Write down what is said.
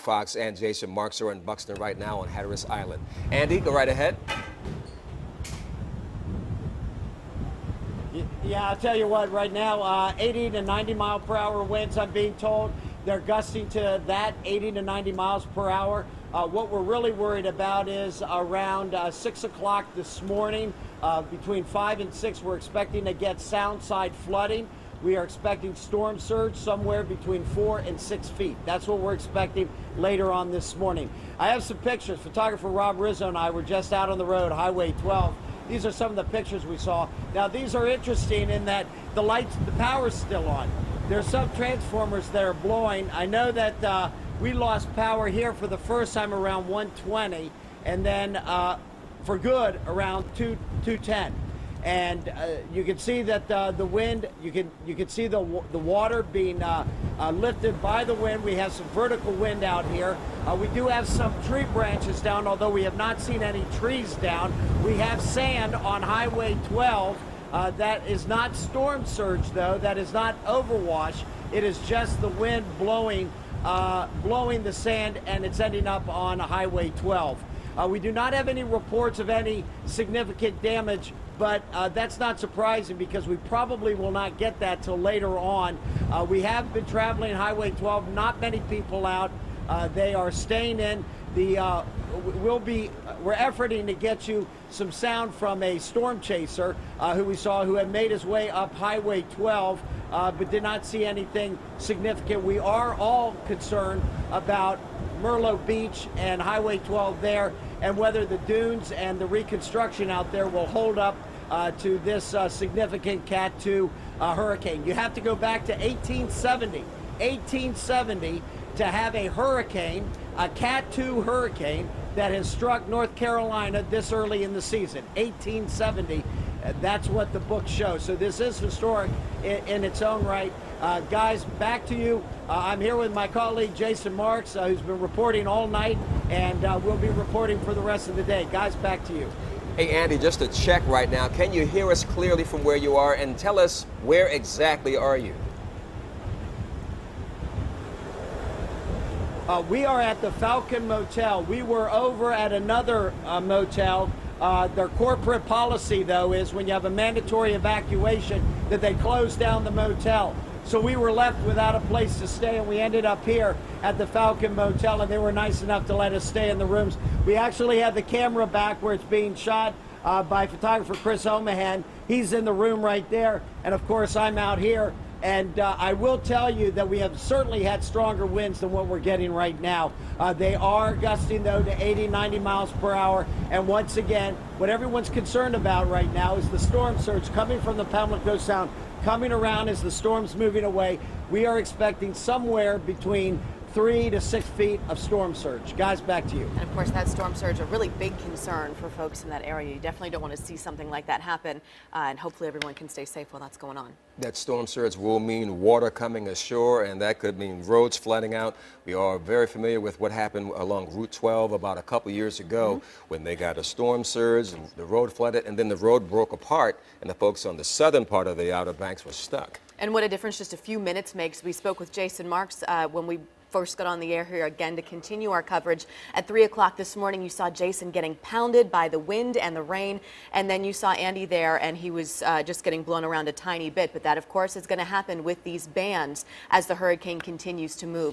Fox and Jason Marks are in Buxton right now on Hatteras Island. Andy, go right ahead. Yeah, I'll tell you what, right now, 80 to 90 mile per hour winds, I'm being told. They're gusting to that 80 to 90 miles per hour. What we're really worried about is around 6 o'clock this morning, between 5 and 6, we're expecting to get sound side flooding. We are expecting storm surge somewhere between 4 and 6 feet. That's what we're expecting later on this morning. I have some pictures. Photographer Rob Rizzo and I were just out on the road, Highway 12. These are some of the pictures we saw. Now, these are interesting in that the lights, the power's still on. There's some transformers that are blowing. I know that we lost power here for the first time around 1:20, and then for good around 2:10. And you can see that the wind, you can see the water being lifted by the wind. We have some vertical wind out here. We do have some tree branches down, although we have not seen any trees down. We have sand on Highway 12. That is not storm surge, though. That is not overwash. It is just the wind blowing the sand, and it's ending up on Highway 12. We do not have any reports of any significant damage, but that's not surprising because we probably will not get that till later on. We have been traveling Highway 12, not many people out. They are staying in. We're efforting to get you some sound from a storm chaser who we saw who had made his way up Highway 12, but did not see anything significant. We are all concerned about Myrtle Beach and Highway 12 there, and whether the dunes and the reconstruction out there will hold up to this significant Cat 2 hurricane. You have to go back to 1870 to have a hurricane, a Cat 2 hurricane that has struck North Carolina this early in the season. 1870. That's what the book shows. So this is historic in its own right. Guys, back to you. I'm here with my colleague Jason Marks, who's been reporting all night, and we'll be reporting for the rest of the day. Guys, back to you. Hey, Andy, just to check right now, can you hear us clearly from where you are? And tell us, where exactly are you? We are at the Falcon Motel. We were over at another motel. Their corporate policy, though, is when you have a mandatory evacuation that they close down the motel. So we were left without a place to stay, and we ended up here at the Falcon Motel, and they were nice enough to let us stay in the rooms. We actually have the camera back where it's being shot by photographer Chris Omahan. He's in the room right there, and of course I'm out here. And I will tell you that we have certainly had stronger winds than what we're getting right now. They are gusting, though, to 80, 90 miles per hour. And once again, what everyone's concerned about right now is the storm surge coming from the Pamlico Sound, coming around as the storm's moving away. We are expecting somewhere between 3 to 6 feet of storm surge. Guys, back to you. And of course, that storm surge, a really big concern for folks in that area. You definitely don't want to see something like that happen, and hopefully everyone can stay safe while that's going on. That storm surge will mean water coming ashore, and that could mean roads flooding out. We are very familiar with what happened along Route 12 about a couple years ago when they got a storm surge, and the road flooded, and then the road broke apart, and the folks on the southern part of the Outer Banks were stuck. And what a difference just a few minutes makes. We spoke with Jason Marks when we first got on the air here again to continue our coverage. At 3 o'clock this morning, you saw Jason getting pounded by the wind and the rain, and then you saw Andy there, and he was just getting blown around a tiny bit. But that, of course, is going to happen with these bands as the hurricane continues to move.